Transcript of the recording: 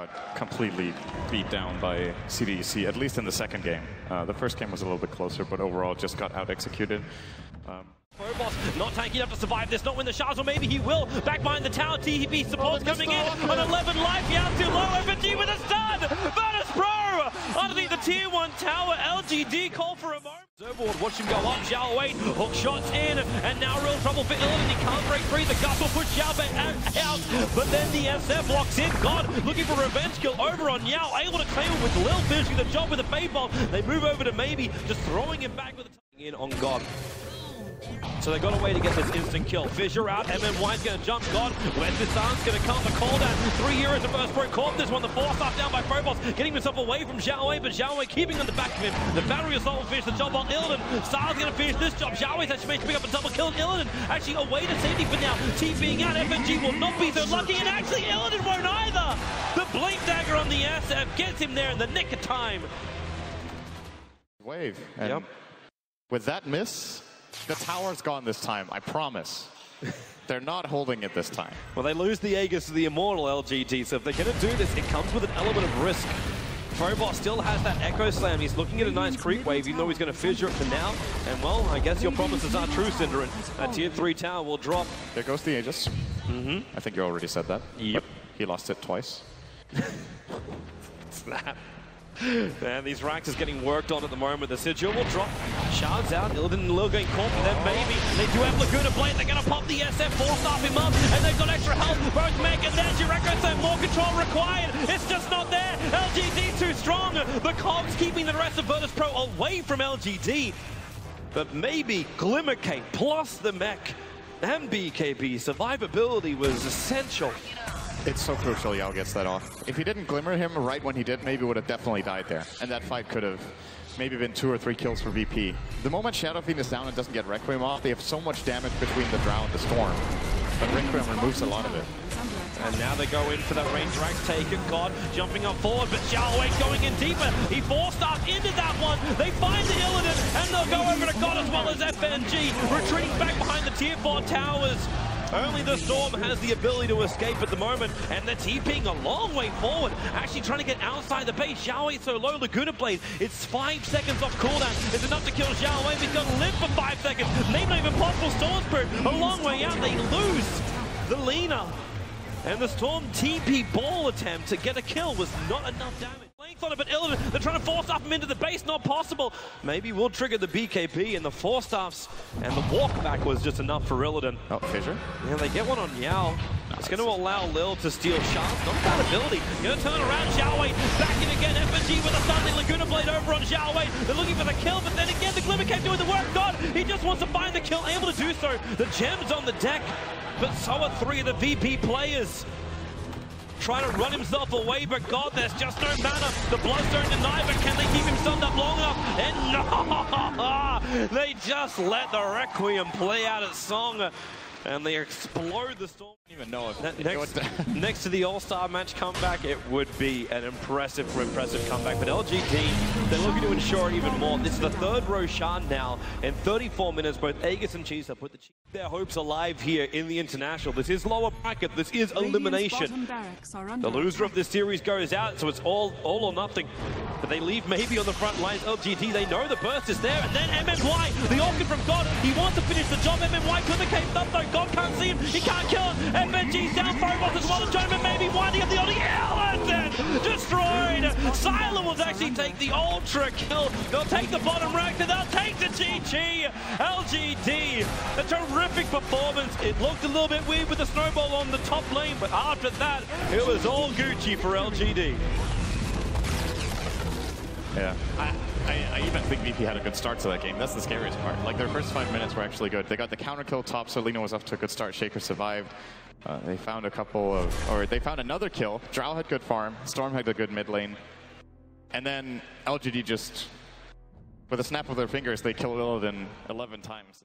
got completely beat down by CDEC, at least in the second game. The first game was a little bit closer, but overall just got out-executed. Phobos not tanky enough to survive this, not win the shards, or maybe he will. Back behind the tower, TP supports coming in on 11 life. Yeah, too low. FNG with a stun. Virtus.pro underneath the tier 1 tower. LGD call for a moment. Overboard, watch him go up. Zhao Wei hook shots in, and now real trouble for Illidan. He can't break free. The Gus will push Zhao Wei out, but then the SF locks in. God looking for a revenge kill over on Yao, able to claim it with Lil finishing the job with a fade bomb. They move over to maybe just throwing him back with a in on God. So they got a way to get this instant kill. Fissure out, MMY's gonna jump. God, where's this arm's gonna come? The call down. 3 heroes of Earthshaker caught this one. The 4-star down by Phobos, getting himself away from Zhao Wei, but Zhao Wei keeping on the back of him. The battery assault will finish the job on Illidan. Star's gonna finish this job. Zhao Wei's actually managed to pick up a double kill. Illidan actually away to safety for now. TPing out, FNG will not be so lucky, and actually Illidan won't either. The blink dagger on the SF gets him there in the nick of time. Wave. And with that miss, the tower's gone this time, I promise. They're not holding it this time. Well, they lose the Aegis to the Immortal LGD, so if they're going to do this, it comes with an element of risk. Phobos still has that Echo Slam. He's looking at a nice creep wave, even though he's going to fissure it for now. And, well, I guess your promises are true, Cinderin. That tier 3 tower will drop. There goes the Aegis. I think you already said that. Yep. He lost it twice. What's that? Man, these racks is getting worked on at the moment. The Sigil will drop. Shards out. Illidan and Lil getting caught, but then maybe they do have Laguna Blade. They're going to pop the SF, 4-star him up, and they've got extra health. Both Meg and then Gyrocopter say more control required. It's just not there. LGD too strong. The cogs keeping the rest of Virtus.pro away from LGD. But maybe Glimmercape plus the mech and BKB survivability was essential. It's so crucial Yao gets that off. If he didn't glimmer him right when he did, maybe would have definitely died there. And that fight could have maybe been 2 or 3 kills for VP. The moment Shadow Fiend is down and doesn't get Requiem off, they have so much damage between the Drow and the Storm. But Requiem removes a lot of it. And now they go in for that range rags taken. God jumping up forward, but Zhao Wei going in deeper. He 4-stars into that one. They find the Illidan, and they'll go over to God as well as FNG, retreating back behind the tier 4 towers. Only the Storm has the ability to escape at the moment, and they're TPing a long way forward, actually trying to get outside the base. Zhao Wei so low, Laguna Blade, it's 5 seconds off cooldown. It's enough to kill Zhao Wei, but he's got to live for 5 seconds. Maybe not even possible. Storm Spirit, a long way out, they lose the Lina. And the Storm TP ball attempt to get a kill was not enough damage. Length on it, but Illidan, they're trying to force up him into the base, not possible. Maybe we'll trigger the BKB and the 4-staffs, and the walk back was just enough for Illidan. Oh, Fissure? Yeah, they get one on Yao. It's going to allow Lil to steal shots. Not bad ability. Going to turn around, Zhao Wei back in again. FNG with a stunning Laguna Blade over on Zhao Wei. They're looking for the kill, but then again, the Glimmercape doing the work. God, he just wants to find the kill, able to do so. The gem's on the deck, but so are 3 of the VP players. Trying to run himself away, but God, there's just no mana. The Bloodstone denied, but can they keep him stunned up long enough? And no! They just let the Requiem play out its song, and they explode the Storm. I don't even know if next to the All-Star match comeback, it would be an impressive comeback. But LGD, they're looking to ensure even more. This is the 3rd Roshan now. In 34 minutes, both Aegis and Cheese have put their hopes alive here in the International. This is lower bracket. This is elimination. The loser of this series goes out, so it's all or nothing. But they leave maybe on the front lines. LGD, they know the burst is there. And then MMY, the Orchid from God, he wants to finish the job. MMY couldn't have caved up though. God can't see him. He can't kill him. FNG's down, Phobos as well as Joman, maybe winding up the ulti. Illidan destroyed. Sylar will actually take the ultra kill. They'll take the bottom rack and they'll take the GG. LGD, a terrific performance. It looked a little bit weird with the snowball on the top lane, but after that, it was all Gucci for LGD. Yeah, I even think VP had a good start to that game. That's the scariest part. Like, their first 5 minutes were actually good. They got the counter kill top, so Lina was off to a good start. Shaker survived. They found they found another kill. Drow had good farm. Storm had a good mid lane. And then LGD just, with a snap of their fingers, they killed Illidan 11 times.